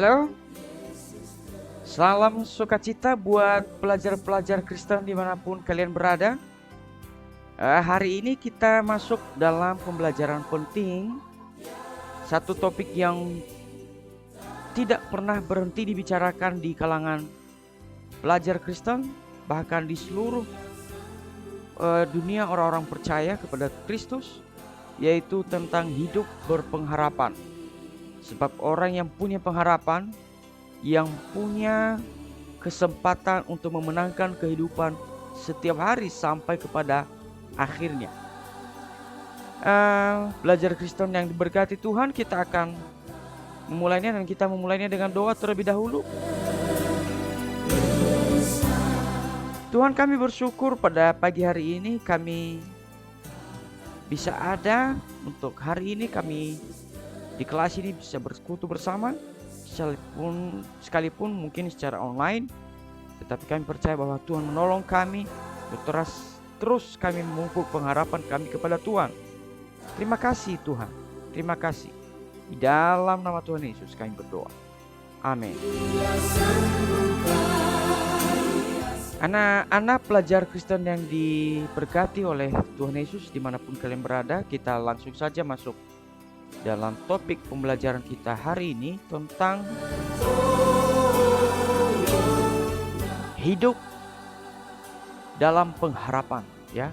Halo, salam sukacita buat pelajar-pelajar Kristen dimanapun kalian berada. Hari ini kita masuk dalam pembelajaran penting, satu topik yang tidak pernah berhenti dibicarakan di kalangan pelajar Kristen, bahkan di seluruh dunia orang-orang percaya kepada Kristus, yaitu tentang hidup berpengharapan. Sebab orang yang punya pengharapan, yang punya kesempatan untuk memenangkan kehidupan setiap hari sampai kepada akhirnya. Belajar Kristen yang diberkati Tuhan, kita akan memulainya, dan kita memulainya dengan doa terlebih dahulu. Tuhan, kami bersyukur pada pagi hari ini kami bisa ada untuk hari ini. Kami di kelas ini bisa bersekutu bersama, sekalipun mungkin secara online, tetapi kami percaya bahwa Tuhan menolong kami terus kami memupuk pengharapan kami kepada Tuhan. Terima kasih Tuhan, terima kasih. Di dalam nama Tuhan Yesus kami berdoa, amin. Anak-anak pelajar Kristen yang diberkati oleh Tuhan Yesus dimanapun kalian berada, kita langsung saja masuk dalam topik pembelajaran kita hari ini tentang hidup dalam pengharapan, ya.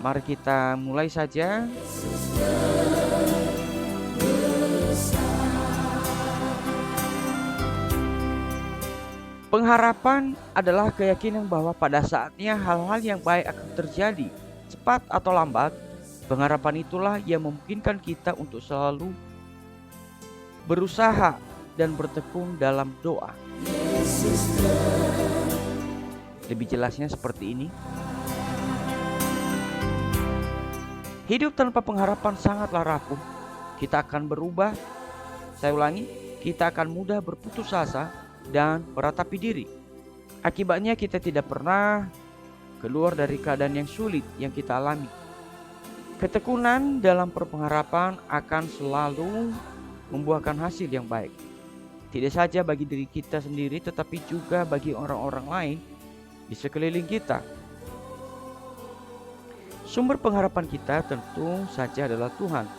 Mari kita mulai saja. Pengharapan adalah keyakinan bahwa pada saatnya hal-hal yang baik akan terjadi, cepat atau lambat. Pengharapan itulah yang memungkinkan kita untuk selalu berusaha dan bertekun dalam doa. Lebih jelasnya seperti ini. Hidup tanpa pengharapan sangatlah rapuh. Kita akan berubah. Saya ulangi, kita akan mudah berputus asa dan meratapi diri. Akibatnya kita tidak pernah keluar dari keadaan yang sulit yang kita alami. Ketekunan dalam berpengharapan akan selalu membuahkan hasil yang baik. Tidak saja bagi diri kita sendiri, tetapi juga bagi orang-orang lain di sekeliling kita. Sumber pengharapan kita tentu saja adalah Tuhan,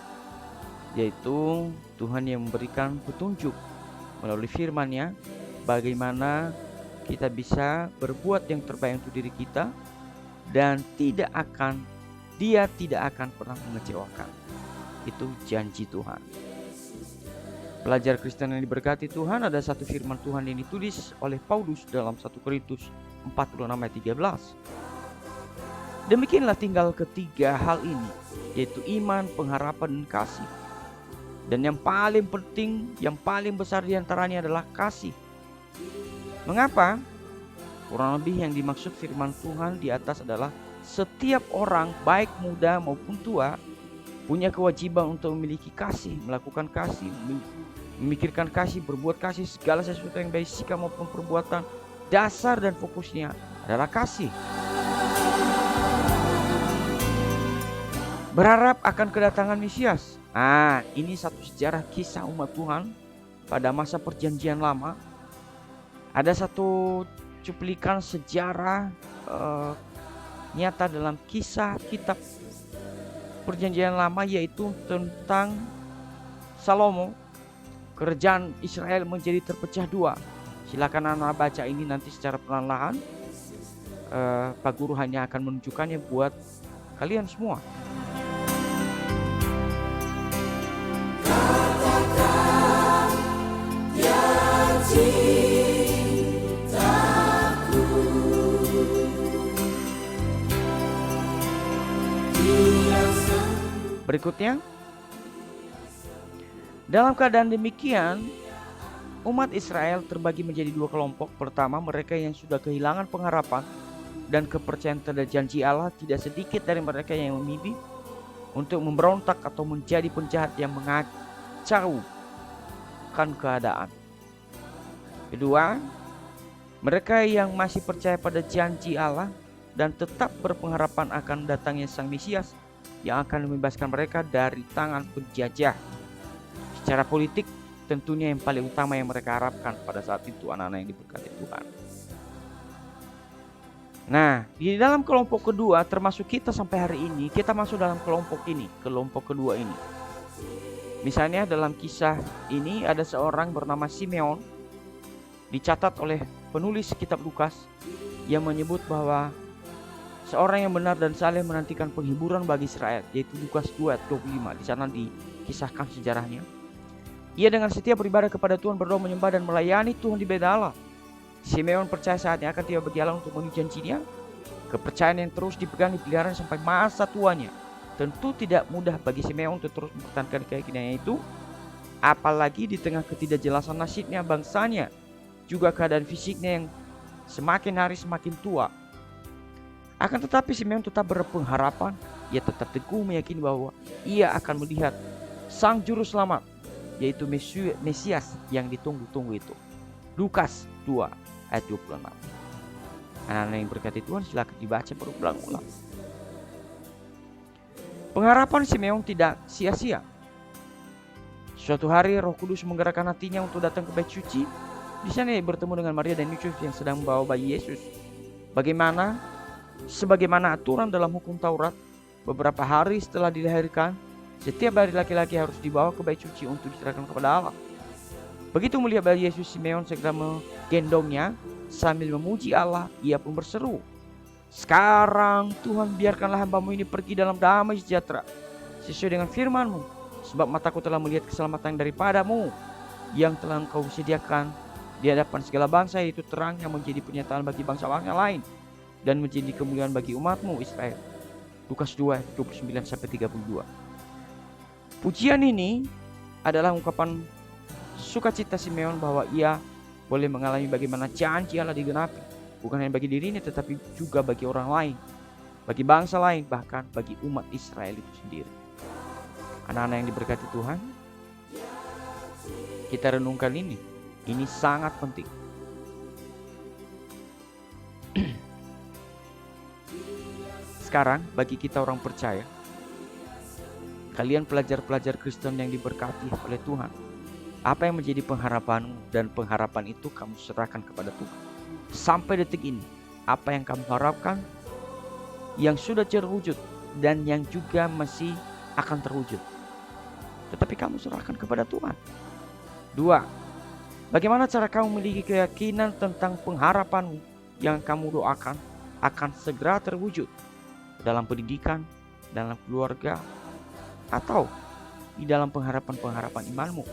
yaitu Tuhan yang memberikan petunjuk melalui firman-Nya bagaimana kita bisa berbuat yang terbaik untuk diri kita, dan Dia tidak akan pernah mengecewakan. Itu janji Tuhan. Pelajar Kristen yang diberkati Tuhan, ada satu firman Tuhan yang ditulis oleh Paulus dalam 1 Korintus 46 ayat 13. Demikianlah tinggal ketiga hal ini, yaitu iman, pengharapan, dan kasih. Dan yang paling penting, yang paling besar diantaranya adalah kasih. Mengapa? Kurang lebih yang dimaksud firman Tuhan di atas adalah setiap orang, baik muda maupun tua, punya kewajiban untuk memiliki kasih, melakukan kasih, memikirkan kasih, berbuat kasih, segala sesuatu yang baik sikap maupun perbuatan. Dasar dan fokusnya adalah kasih. Berharap akan kedatangan Mesias. Ini satu sejarah kisah umat Tuhan pada masa perjanjian lama. Ada satu cuplikan sejarah nyata dalam kisah kitab perjanjian lama, yaitu tentang Salomo. Kerajaan Israel menjadi terpecah dua. Silakan anak baca ini nanti secara perlahan-lahan. Pak Guru hanya akan menunjukkannya buat kalian semua. Berikutnya, dalam keadaan demikian, umat Israel terbagi menjadi dua kelompok. Pertama, mereka yang sudah kehilangan pengharapan dan kepercayaan terhadap janji Allah. Tidak sedikit dari mereka yang memilih untuk memberontak atau menjadi penjahat yang mengacaukan keadaan. Kedua, mereka yang masih percaya pada janji Allah dan tetap berpengharapan akan datangnya Sang Mesias yang akan membebaskan mereka dari tangan penjajah. Secara politik, tentunya yang paling utama yang mereka harapkan pada saat itu, anak-anak yang diberkati Tuhan. Nah, di dalam kelompok kedua termasuk kita sampai hari ini, kita masuk dalam kelompok ini, kelompok kedua ini. Misalnya dalam kisah ini ada seorang bernama Simeon, dicatat oleh penulis kitab Lukas yang menyebut bahwa seorang yang benar dan saleh menantikan penghiburan bagi Israel, yaitu Lukas 2:25. Di sana dikisahkan sejarahnya. Ia dengan setia beribadah kepada Tuhan, berdoa, menyembah dan melayani Tuhan di bait Allah. Simeon percaya saatnya akan tiba bagi Allah untuk memenuhi janjinya. Kepercayaan yang terus dipegang dipelihara sampai masa tuanya. Tentu tidak mudah bagi Simeon untuk terus mempertahankan keyakinannya itu, apalagi di tengah ketidakjelasan nasibnya, bangsanya, juga keadaan fisiknya yang semakin hari semakin tua. Akan tetapi Simeon tetap berpengharapan. Ia tetap teguh meyakini bahwa ia akan melihat Sang Juru Selamat, yaitu Mesias yang ditunggu-tunggu itu. Lukas 2:26. Anak-anak yang berkati Tuhan, silakan dibaca berulang-ulang. Pengharapan Simeon tidak sia-sia. Suatu hari Roh Kudus menggerakkan hatinya untuk datang ke bait suci. Di sana ia bertemu dengan Maria dan Yusuf yang sedang membawa bayi Yesus. Sebagaimana aturan dalam hukum Taurat, beberapa hari setelah dilahirkan, setiap bayi laki-laki harus dibawa ke bait suci untuk diserahkan kepada Allah. Begitu melihat bayi Yesus, Simeon segera menggendongnya sambil memuji Allah. Ia pun berseru, "Sekarang Tuhan, biarkanlah hamba-Mu ini pergi dalam damai sejahtera sesuai dengan firman-Mu, sebab mataku telah melihat keselamatan daripada-Mu yang telah Engkau sediakan di hadapan segala bangsa, yaitu terang yang menjadi pernyataan bagi bangsa-bangsa lain dan menjadi kemuliaan bagi umat-Mu Israel." Lukas 2:29-32. Pujian ini adalah ungkapan sukacita Simeon bahwa ia boleh mengalami bagaimana janji Allah digenapi, bukan hanya bagi dirinya tetapi juga bagi orang lain, bagi bangsa lain, bahkan bagi umat Israel itu sendiri. Anak-anak yang diberkati Tuhan, kita renungkan ini. Ini sangat penting. Sekarang bagi kita orang percaya, kalian pelajar-pelajar Kristen yang diberkati oleh Tuhan, apa yang menjadi pengharapanmu, dan pengharapan itu kamu serahkan kepada Tuhan. Sampai detik ini, apa yang kamu harapkan, yang sudah terwujud dan yang juga masih akan terwujud, tetapi kamu serahkan kepada Tuhan. 2. Bagaimana cara kamu memiliki keyakinan tentang pengharapanmu yang kamu doakan akan segera terwujud dalam pendidikan, dalam keluarga, atau di dalam pengharapan-pengharapan imanmu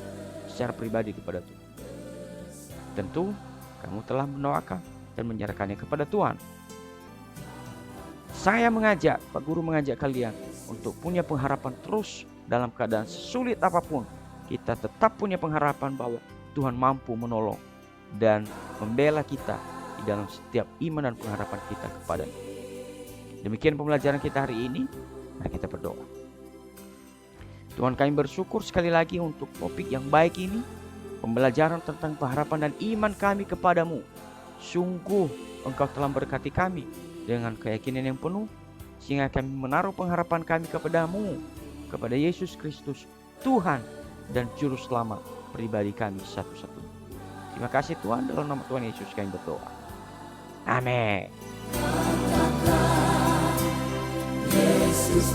secara pribadi kepada Tuhan? Tentu kamu telah mendoakan dan menyerahkannya kepada Tuhan. Saya mengajak, Pak Guru mengajak kalian untuk punya pengharapan terus dalam keadaan sesulit apapun. Kita tetap punya pengharapan bahwa Tuhan mampu menolong dan membela kita di dalam setiap iman dan pengharapan kita kepada-Nya. Demikian pembelajaran kita hari ini. Mari kita berdoa. Tuhan, kami bersyukur sekali lagi untuk topik yang baik ini, pembelajaran tentang pengharapan dan iman kami kepadamu. Sungguh Engkau telah berkati kami dengan keyakinan yang penuh, sehingga kami menaruh pengharapan kami kepadamu, kepada Yesus Kristus, Tuhan dan Juru Selamat pribadi kami satu-satunya. Terima kasih Tuhan, dalam nama Tuhan Yesus kami berdoa. Amin. Yesus